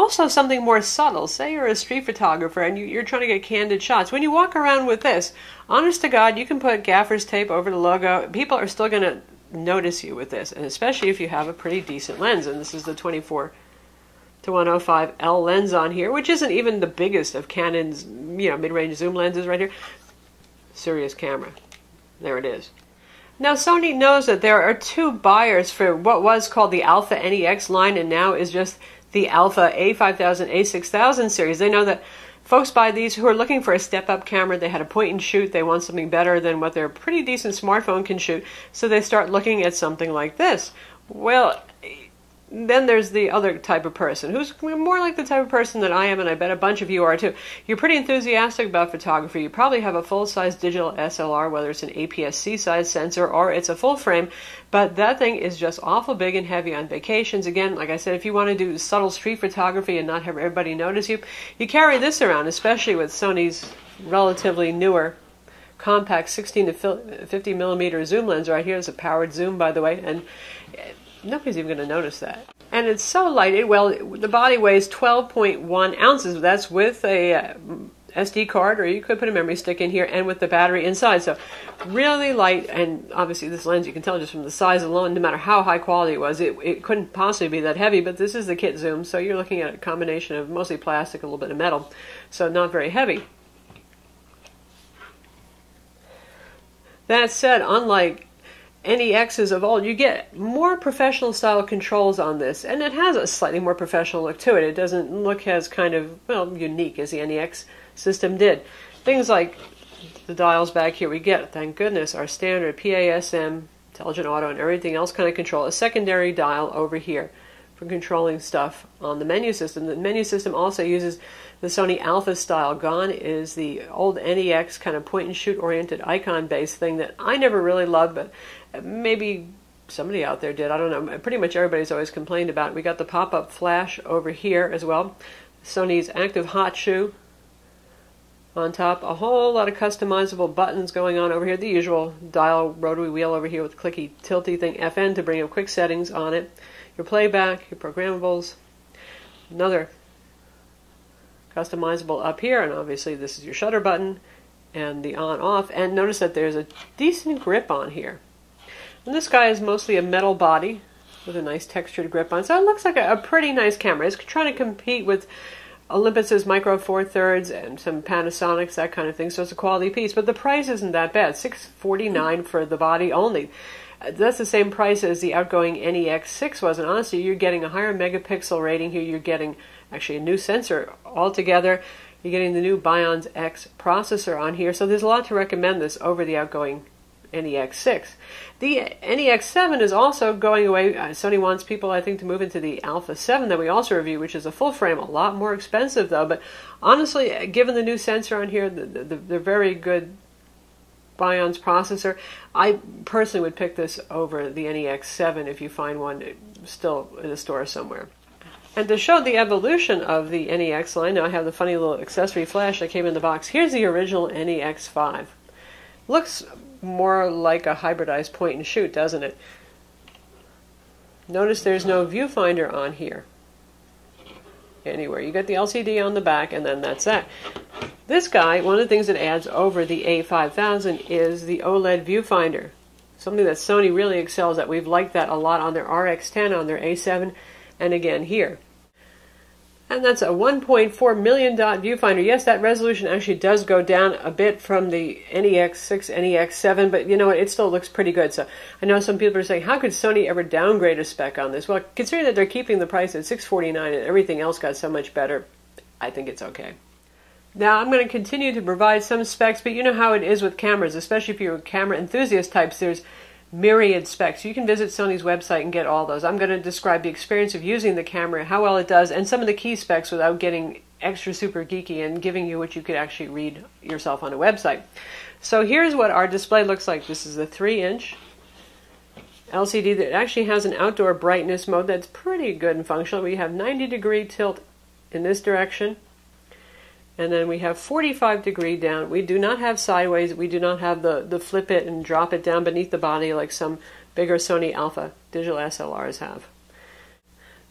Also something more subtle. Say you're a street photographer and you're trying to get candid shots. When you walk around with this, honest to God, you can put gaffer's tape over the logo. People are still going to notice you with this, and especially if you have a pretty decent lens. And this is the 24-105L lens on here, which isn't even the biggest of Canon's, mid-range zoom lenses right here. Serious camera. There it is. Now, Sony knows that there are two buyers for what was called the Alpha NEX line and now is just the Alpha a5000, a6000 series. They know that folks buy these who are looking for a step-up camera. They had a point and shoot. They want something better than what their pretty decent smartphone can shoot. So they start looking at something like this. Well, then there's the other type of person who's more like the type of person that I am, and I bet a bunch of you are too. You're pretty enthusiastic about photography. You probably have a full-size digital SLR, whether it's an APS-C size sensor or it's a full frame, but that thing is just awful big and heavy on vacations. Again, like I said, if you want to do subtle street photography and not have everybody notice you, you carry this around, especially with Sony's relatively newer compact 16 to 50 millimeter zoom lens right here. It's a powered zoom, by the way, and nobody's even going to notice that. And it's so light. The body weighs 12.1 ounces. That's with a SD card, or you could put a memory stick in here, and with the battery inside. So really light, and obviously this lens, you can tell just from the size alone, no matter how high quality it was, it couldn't possibly be that heavy, but this is the kit zoom, so you're looking at a combination of mostly plastic, a little bit of metal, so not very heavy. That said, unlike NEXs of old, you get more professional style controls on this, and it has a slightly more professional look to it. It doesn't look as kind of, unique as the NEX system did. Things like the dials back here, we get, thank goodness, our standard PASM, intelligent auto, and everything else kind of control. A secondary dial over here for controlling stuff on the menu system. The menu system also uses the Sony Alpha style. Gone is the old NEX kind of point and shoot oriented icon based thing that I never really loved, but maybe somebody out there did. I don't know. Pretty much everybody's always complained about it. We got the pop-up flash over here as well. Sony's active hot shoe on top. A whole lot of customizable buttons going on over here. The usual dial rotary wheel over here with the clicky tilty thing. FN to bring up quick settings on it. Your playback, your programmables. Another customizable up here, and obviously this is your shutter button and the on-off. And notice that there's a decent grip on here. And this guy is mostly a metal body with a nice textured grip on, so it looks like a pretty nice camera. It's trying to compete with Olympus's Micro Four Thirds and some Panasonics, that kind of thing, so it's a quality piece. But the price isn't that bad, $649 for the body only. That's the same price as the outgoing NEX6 was, and honestly, you're getting a higher megapixel rating here. You're getting actually a new sensor altogether. You're getting the new Bions X processor on here, so there's a lot to recommend this over the outgoing NEX6. The NEX7 is also going away. Sony wants people, I think, to move into the Alpha 7 that we also review, which is a full frame, a lot more expensive though. But honestly, given the new sensor on here, the very good Bions processor, I personally would pick this over the NEX7 if you find one still in a store somewhere. And to show the evolution of the NEX line, now I have the funny little accessory flash that came in the box. Here's the original NEX5. Looks more like a hybridized point and shoot, doesn't it? Notice there's no viewfinder on here anywhere. You got the LCD on the back, and then that's that. This guy, one of the things that adds over the A5000 is the OLED viewfinder. Something that Sony really excels at. We've liked that a lot on their RX10, on their A7, and again here. And that's a 1.4 million dot viewfinder. Yes, that resolution actually does go down a bit from the NEX6, NEX7, but you know what, it still looks pretty good. So I know some people are saying, how could Sony ever downgrade a spec on this? Well, considering that they're keeping the price at $649 and everything else got so much better, I think it's okay. Now, I'm going to continue to provide some specs, but you know how it is with cameras, especially if you're camera enthusiast types, there's myriad specs. You can visit Sony's website and get all those. I'm going to describe the experience of using the camera, how well it does, and some of the key specs without getting extra super geeky and giving you what you could actually read yourself on a website. So here's what our display looks like. This is a 3-inch LCD that actually has an outdoor brightness mode that's pretty good and functional. We have 90-degree tilt in this direction, and then we have 45-degree down. We do not have sideways. We do not have the flip it and drop it down beneath the body like some bigger Sony Alpha digital SLRs have.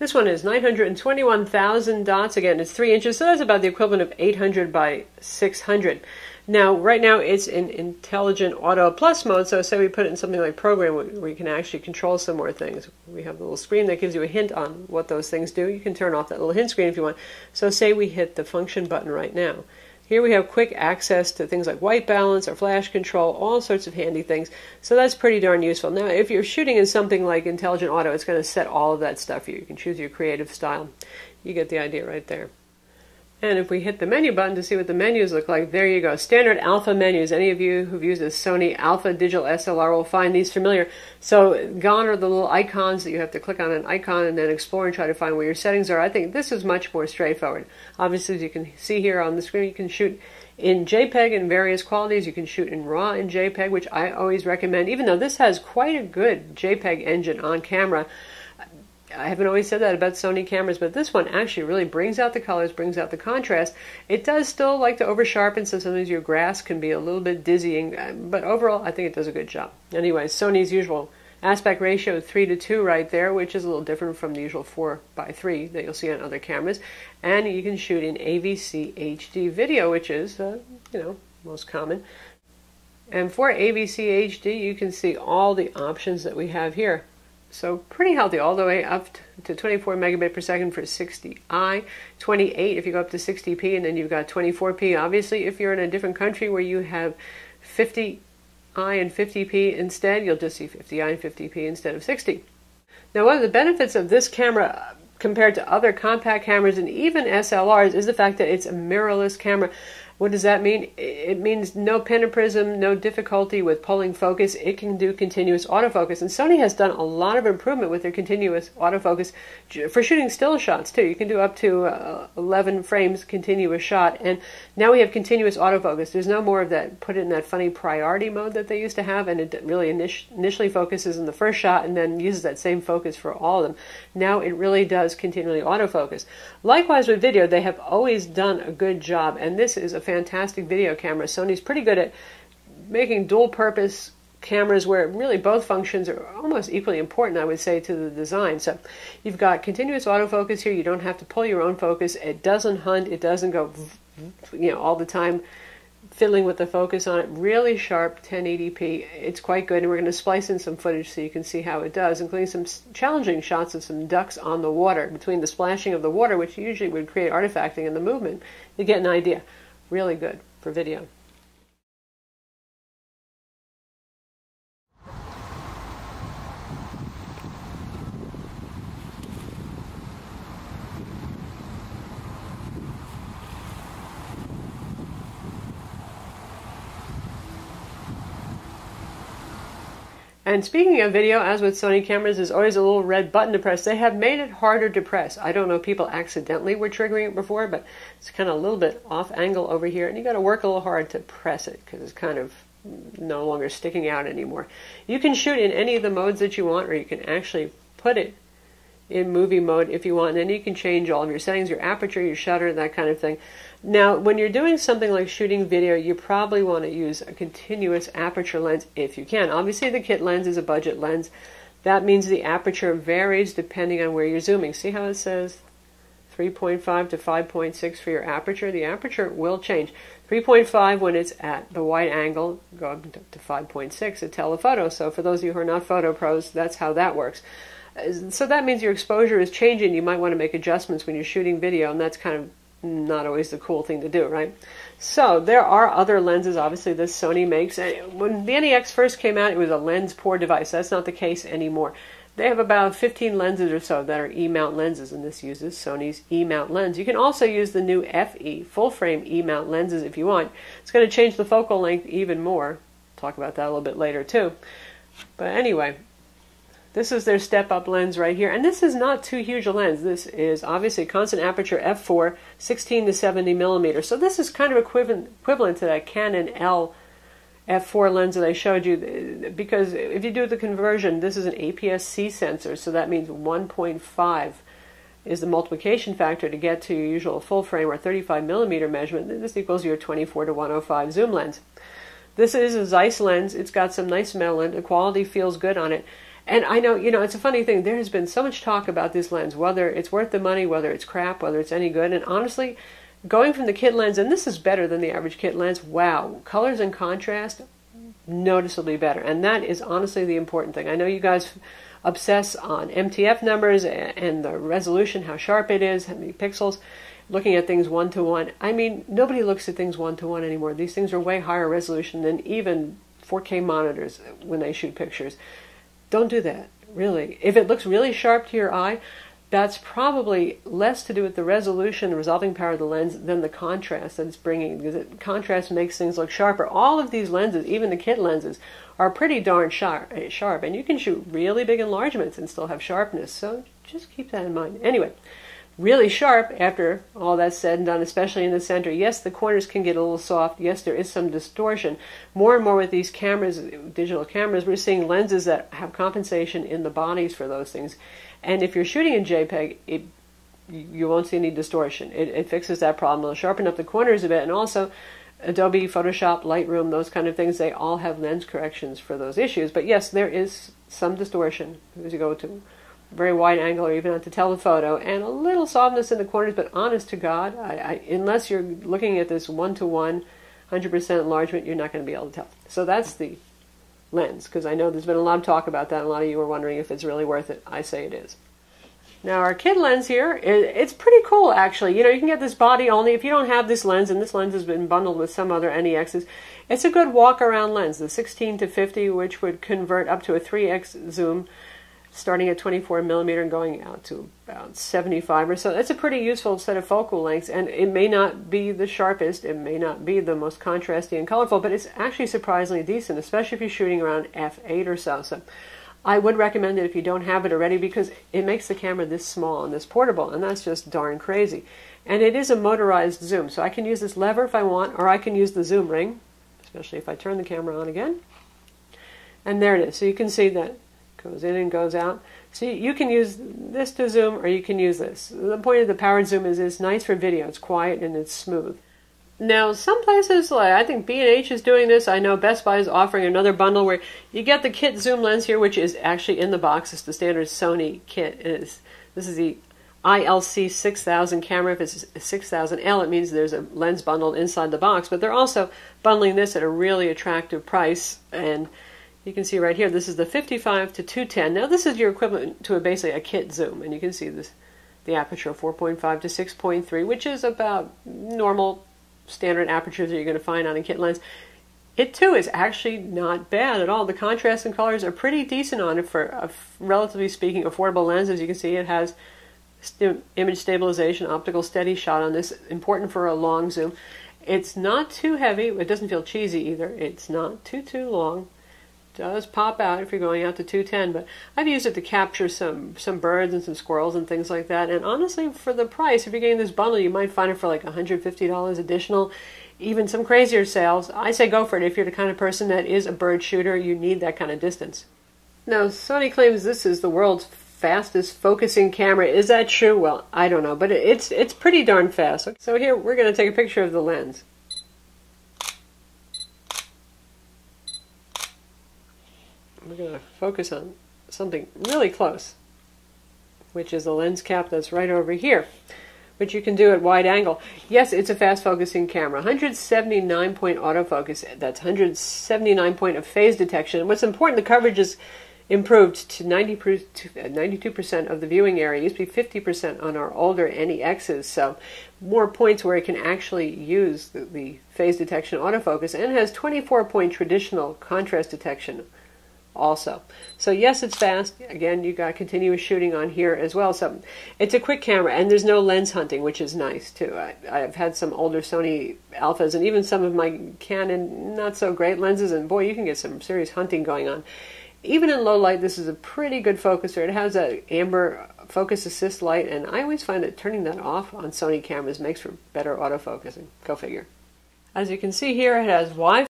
This one is 921,000 dots. Again, it's 3 inches, so that's about the equivalent of 800 by 600. Now, right now it's in intelligent auto plus mode, so say we put it in something like program where you can actually control some more things. We have a little screen that gives you a hint on what those things do. You can turn off that little hint screen if you want. So say we hit the function button right now. Here we have quick access to things like white balance or flash control, all sorts of handy things. So that's pretty darn useful. Now, if you're shooting in something like Intelligent Auto, it's going to set all of that stuff for you. You can choose your creative style. You get the idea right there. And if we hit the menu button to see what the menus look like, there you go. Standard Alpha menus. Any of you who've used a Sony Alpha digital SLR will find these familiar. So gone are the little icons that you have to click on an icon and then explore and try to find where your settings are. I think this is much more straightforward. Obviously, as you can see here on the screen, you can shoot in JPEG in various qualities. You can shoot in RAW in JPEG, which I always recommend, even though this has quite a good JPEG engine on camera. I haven't always said that about Sony cameras, but this one actually really brings out the colors, brings out the contrast. It does still like to over-sharpen, so sometimes your grasp can be a little bit dizzying, but overall I think it does a good job. Anyway, Sony's usual aspect ratio is 3:2 right there, which is a little different from the usual 4:3 that you'll see on other cameras. And you can shoot in AVC HD video, which is, most common. And for AVC HD, you can see all the options that we have here. So pretty healthy, all the way up to 24 megabit per second for 60i, 28 if you go up to 60p, and then you've got 24p. Obviously, if you're in a different country where you have 50i and 50p instead, you'll just see 50i and 50p instead of 60. Now, one of the benefits of this camera compared to other compact cameras and even SLRs is the fact that it's a mirrorless camera. What does that mean? It means no pentaprism, no difficulty with pulling focus. It can do continuous autofocus. And Sony has done a lot of improvement with their continuous autofocus for shooting still shots, too. You can do up to 11 frames continuous shot. And now we have continuous autofocus. There's no more of that, put it in that funny priority mode that they used to have, and it really initially focuses in the first shot and then uses that same focus for all of them. Now it really does continually autofocus. Likewise with video, they have always done a good job, and this is a fantastic video camera. Sony's pretty good at making dual-purpose cameras where really both functions are almost equally important, I would say, to the design. So you've got continuous autofocus here. You don't have to pull your own focus. It doesn't hunt. It doesn't go, all the time fiddling with the focus on it. Really sharp 1080p. It's quite good, and we're going to splice in some footage so you can see how it does, including some challenging shots of some ducks on the water, between the splashing of the water, which usually would create artifacting, and the movement. You get an idea. Really good for video. And speaking of video, as with Sony cameras, there's always a little red button to press. They have made it harder to press. I don't know if people accidentally were triggering it before, but it's kind of a little bit off angle over here, and you got to work a little hard to press it because it's kind of no longer sticking out anymore. You can shoot in any of the modes that you want, or you can actually put it in movie mode if you want, and then you can change all of your settings, your aperture, your shutter, that kind of thing. Now, when you're doing something like shooting video, you probably want to use a continuous aperture lens if you can. Obviously, the kit lens is a budget lens. That means the aperture varies depending on where you're zooming. See how it says 3.5 to 5.6 for your aperture? The aperture will change. 3.5 when it's at the wide angle, go up to 5.6 at telephoto. So for those of you who are not photo pros, that's how that works. So that means your exposure is changing. You might want to make adjustments when you're shooting video, and that's kind of not always the cool thing to do, right? So there are other lenses, obviously, that Sony makes. When the NEX first came out, it was a lens-poor device. That's not the case anymore. They have about 15 lenses or so that are E-mount lenses, and this uses Sony's E-mount lens. You can also use the new FE, full-frame E-mount lenses if you want. It's going to change the focal length even more. Talk about that a little bit later, too. But anyway, this is their step-up lens right here, and this is not too huge a lens. This is obviously constant aperture f4, 16 to 70 millimeters. So this is kind of equivalent to that Canon L f4 lens that I showed you, because if you do the conversion, this is an APS-C sensor, so that means 1.5 is the multiplication factor to get to your usual full frame or 35 millimeter measurement. This equals your 24 to 105 zoom lens. This is a Zeiss lens. It's got some nice metal in it. The quality feels good on it. And I know, it's a funny thing. There has been so much talk about this lens, whether it's worth the money, whether it's crap, whether it's any good. And honestly, going from the kit lens, and this is better than the average kit lens, wow, colors and contrast, noticeably better. And that is honestly the important thing. I know you guys obsess on MTF numbers and the resolution, how sharp it is, how many pixels, looking at things 1:1. I mean, nobody looks at things 1:1 anymore. These things are way higher resolution than even 4K monitors when they shoot pictures. Don't do that, really. If it looks really sharp to your eye, that's probably less to do with the resolution, the resolving power of the lens, than the contrast that it's bringing, because contrast makes things look sharper. All of these lenses, even the kit lenses, are pretty darn sharp, and you can shoot really big enlargements and still have sharpness, so just keep that in mind. Anyway, really sharp after all that's said and done, especially in the center. Yes, the corners can get a little soft. Yes, there is some distortion. More and more with these cameras, digital cameras, we're seeing lenses that have compensation in the bodies for those things. And if you're shooting in JPEG, you won't see any distortion. It fixes that problem. It'll sharpen up the corners a bit. And also, Adobe, Photoshop, Lightroom, those kind of things, they all have lens corrections for those issues. But yes, there is some distortion as you go to very wide angle or even to telephoto, and a little softness in the corners, but honest to God, unless you're looking at this 1:1, 100% enlargement, you're not going to be able to tell. So that's the lens, because I know there's been a lot of talk about that, and a lot of you are wondering if it's really worth it. I say it is. Now our kit lens here, it's pretty cool actually. You can get this body only. If you don't have this lens, and this lens has been bundled with some other NEXs, it's a good walk-around lens, the 16-50, which would convert up to a 3x zoom, starting at 24mm and going out to about 75 or so. That's a pretty useful set of focal lengths, and it may not be the sharpest, it may not be the most contrasty and colorful, but it's actually surprisingly decent, especially if you're shooting around f8 or so. So I would recommend it if you don't have it already, because it makes the camera this small and this portable, and that's just darn crazy. And it is a motorized zoom, so I can use this lever if I want, or I can use the zoom ring, especially if I turn the camera on again. And there it is. So you can see that goes in and goes out. So you can use this to zoom, or you can use this. The point of the powered zoom is it's nice for video. It's quiet and it's smooth. Now, some places, like I think B&H is doing this. I know Best Buy is offering another bundle where you get the kit zoom lens here, which is actually in the box. It's the standard Sony kit. This is the ILC6000 camera. If it's a 6000L, it means there's a lens bundled inside the box. But they're also bundling this at a really attractive price, and you can see right here, this is the 55 to 210. Now this is your equivalent to basically a kit zoom, and you can see this, the aperture 4.5 to 6.3, which is about normal standard apertures that you're going to find on a kit lens. It too is actually not bad at all. The contrast and colors are pretty decent on it for a relatively speaking affordable lens. As you can see, it has image stabilization, optical steady shot on this, important for a long zoom. It's not too heavy. It doesn't feel cheesy either. It's not too long. Does pop out if you're going out to 210, but I've used it to capture some birds and some squirrels and things like that. And honestly, for the price, if you're getting this bundle, you might find it for like $150 additional, even some crazier sales. I say go for it if you're the kind of person that is a bird shooter. You need that kind of distance. Now, Sony claims this is the world's fastest focusing camera. Is that true? Well, I don't know, but it's pretty darn fast. So here we're going to take a picture of the lens. We're going to focus on something really close, which is the lens cap that's right over here, which you can do at wide angle. Yes, it's a fast focusing camera. 179 point autofocus, that's 179 point of phase detection. And what's important, the coverage is improved to 92% of the viewing area. It used to be 50% on our older NEXs, so more points where it can actually use the phase detection autofocus, and it has 24 point traditional contrast detection also. So yes, it's fast. Again, you got continuous shooting on here as well. So it's a quick camera, and there's no lens hunting, which is nice too. I've had some older Sony Alphas and even some of my Canon not so great lenses, and boy, you can get some serious hunting going on. Even in low light, this is a pretty good focuser. It has a amber focus assist light, and I always find that turning that off on Sony cameras makes for better autofocusing. Go figure. As you can see here, it has Wi-Fi